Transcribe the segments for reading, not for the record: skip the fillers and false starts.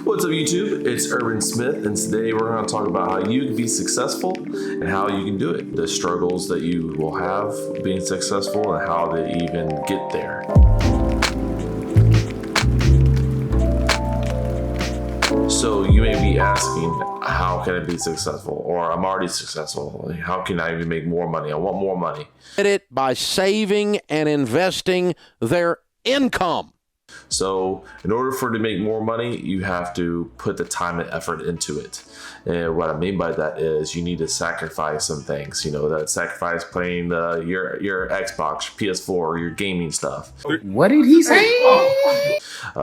What's up, YouTube? It's Urban Smith, and today we're going to talk about how you can be successful and how you can do it. The struggles that you will have being successful and how to even get there. So you may be asking, how can I be successful? Or I'm already successful. How can I even make more money? I want more money. Get it by saving and investing their income. So in order for to make more money, you have to put the time and effort into it. And what I mean by that is you need to sacrifice some things. You know, that sacrifice playing your Xbox, PS4, your gaming stuff. What did he say?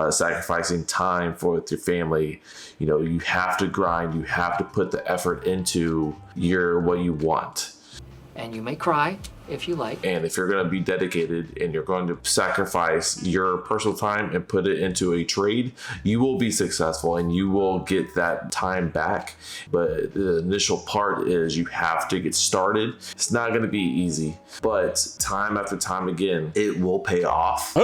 Sacrificing time with your family. You know, you have to grind. You have to put the effort into what you want. And you may cry if you like. And if you're going to be dedicated and you're going to sacrifice your personal time and put it into a trade, you will be successful and you will get that time back. But the initial part is you have to get started. It's not going to be easy, but time after time again, it will pay off.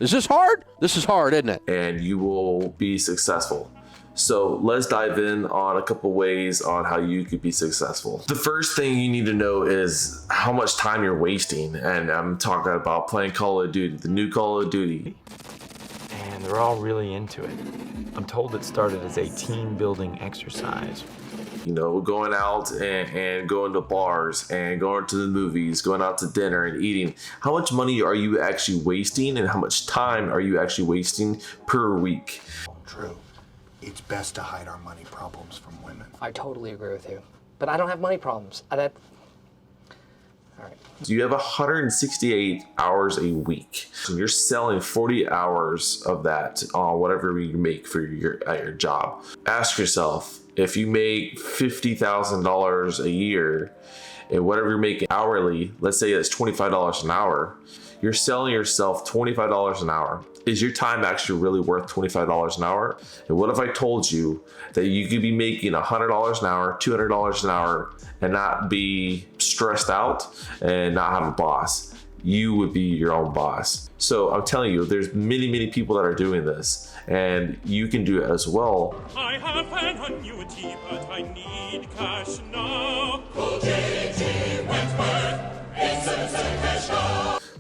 Is this hard? This is hard, isn't it? And you will be successful. So let's dive in on a couple ways on how you could be successful. The first thing you need to know is how much time you're wasting. And I'm talking about playing Call of Duty, the new Call of Duty. And they're all really into it. I'm told it started as a team building exercise. You know, going out and going to bars and going to the movies, going out to dinner and eating. How much money are you actually wasting and how much time are you actually wasting per week? True. It's best to hide our money problems from women. I totally agree with you. But I don't have money problems. All right. So you have 168 hours a week. So you're selling 40 hours of that on whatever you make for your job. Ask yourself, if you make $50,000 a year and whatever you're making hourly, let's say that's $25 an hour, you're selling yourself $25 an hour. Is your time actually really worth $25 an hour? And what if I told you that you could be making $100 an hour, $200 an hour, and not be stressed out and not have a boss? You would be your own boss. So I'm telling you, there's many people that are doing this, and you can do it as well. I have an annuity, but I need cash now.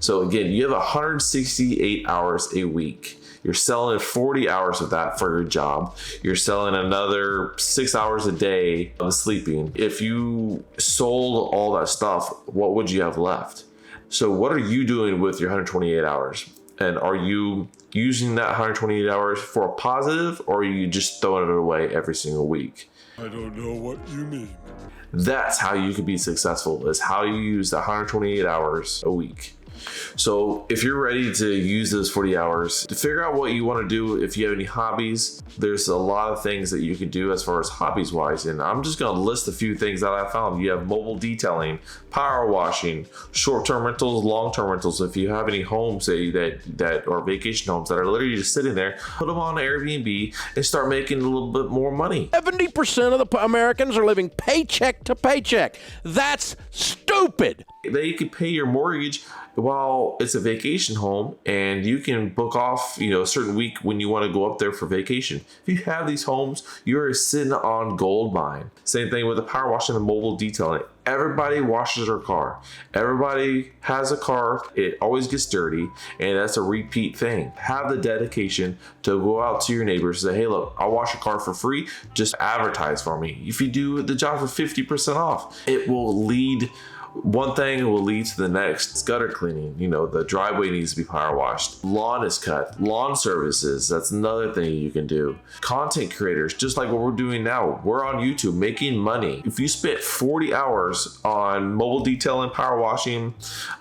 So again, you have 168 hours a week. You're selling 40 hours of that for your job. You're selling another 6 hours a day of sleeping. If you sold all that stuff, what would you have left? So what are you doing with your 128 hours? And are you using that 128 hours for a positive, or are you just throwing it away every single week? I don't know what you mean. That's how you can be successful, is how you use the 128 hours a week. So if you're ready to use those 40 hours to figure out what you want to do, if you have any hobbies, there's a lot of things that you can do as far as hobbies wise. And I'm just going to list a few things that I found. You have mobile detailing, power washing, short-term rentals, long-term rentals. If you have any homes that or vacation homes that are literally just sitting there, put them on Airbnb and start making a little bit more money. 70% of the Americans are living paycheck to paycheck. That's stupid. They can pay your mortgage while it's a vacation home, and you can book off, a certain week when you want to go up there for vacation. If you have these homes, you're sitting on gold mine. Same thing with the power washing and mobile detailing. Everybody washes their car. Everybody has a car. It always gets dirty, and that's a repeat thing. Have the dedication to go out to your neighbors and say, hey, look, I'll wash your car for free. Just advertise for me. If you do the job for 50% off, it will lead. One thing will lead to the next. Gutter cleaning, the driveway needs to be power washed. Lawn is cut. Lawn services, that's another thing you can do. Content creators, just like what we're doing now. We're on YouTube making money. If you spent 40 hours on mobile detailing, power washing,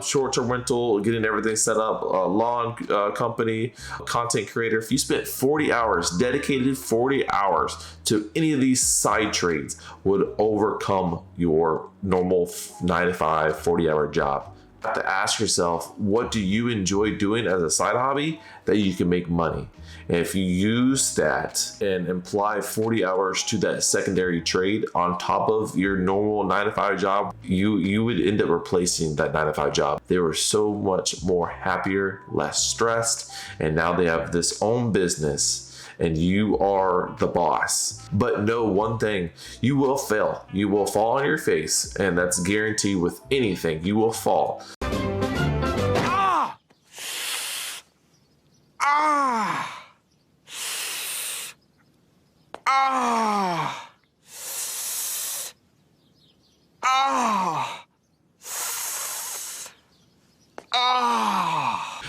short-term rental, getting everything set up, lawn company, content creator, if you spent 40 hours, dedicated 40 hours to any of these side trades, would overcome your normal 9-to-5, 40-hour job. You have to ask yourself, what do you enjoy doing as a side hobby that you can make money? And if you use that and apply 40 hours to that secondary trade on top of your normal 9-to-5 job, you would end up replacing that 9-to-5 job. They were so much more happier, less stressed, and now they have this own business and you are the boss. But know one thing, you will fail. You will fall on your face, and that's guaranteed with anything. You will fall.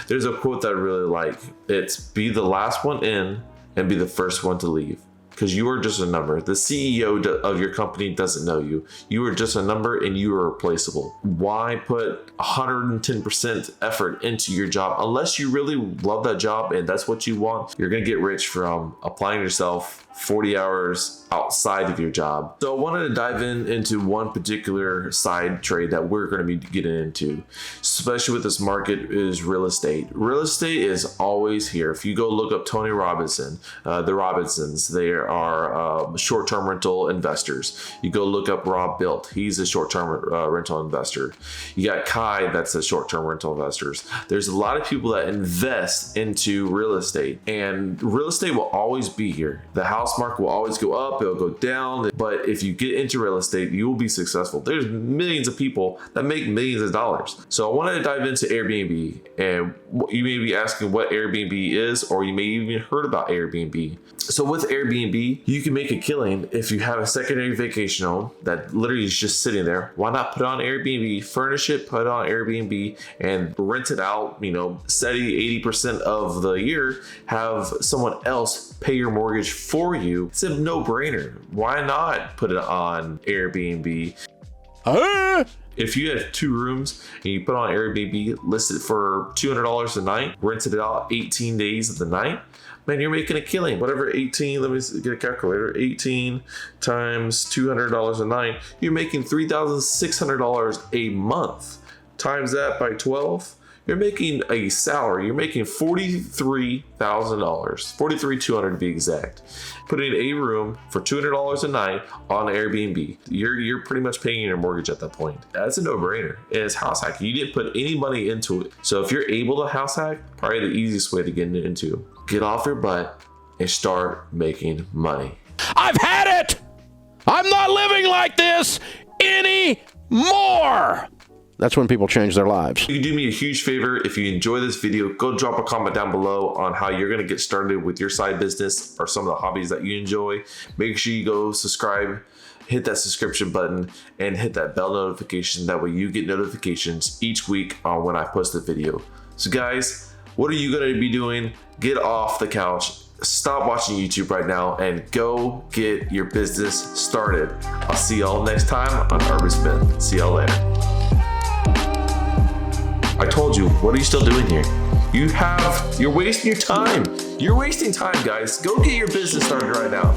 There's a quote that I really like. It's be the last one in and be the first one to leave. Because you are just a number. The CEO of your company doesn't know you. You are just a number and you are replaceable. Why put 110% effort into your job? Unless you really love that job and that's what you want, you're going to get rich from applying yourself 40 hours outside of your job. So I wanted to dive into one particular side trade that we're going to be getting into, especially with this market, is real estate. Real estate is always here. If you go look up Tony Robinson, the Robinsons, they are short-term rental investors. You go look up Rob Built, he's a short-term rental investor. You got Kai, that's a short-term rental investors. There's a lot of people that invest into real estate, and real estate will always be here. The house market will always go up, it'll go down, but if you get into real estate, you will be successful. There's millions of people that make millions of dollars. So I wanted to dive into Airbnb, and you may be asking what Airbnb is, or you may even heard about Airbnb. So with Airbnb, you can make a killing if you have a secondary vacation home that literally is just sitting there. Why not put it on Airbnb, furnish it, put it on Airbnb, and rent it out, 70-80% of the year, have someone else pay your mortgage for you. It's a no-brainer. Why not put it on Airbnb? If you have 2 rooms and you put on Airbnb, list it for $200 a night, rented it out 18 days of the night, man, you're making a killing. Whatever 18, let me get a calculator, 18 times $200 a night, you're making $3,600 a month. Times that by 12, you're making a salary. You're making $43,000, $43,200 to be exact. Putting a room for $200 a night on Airbnb, you're pretty much paying your mortgage at that point. That's a no-brainer. And it's house hacking. You didn't put any money into it. So if you're able to house hack, probably the easiest way to get into. Get off your butt and start making money. I've had it! I'm not living like this anymore! That's when people change their lives. You can do me a huge favor. If you enjoy this video, go drop a comment down below on how you're gonna get started with your side business or some of the hobbies that you enjoy. Make sure you go subscribe, hit that subscription button, and hit that bell notification. That way you get notifications each week on when I post a video. So guys, what are you gonna be doing? Get off the couch, stop watching YouTube right now, and go get your business started. I'll see y'all next time on Urban Spin. See y'all later. I told you, what are you still doing here? You're wasting your time. You're wasting time, guys. Go get your business started right now.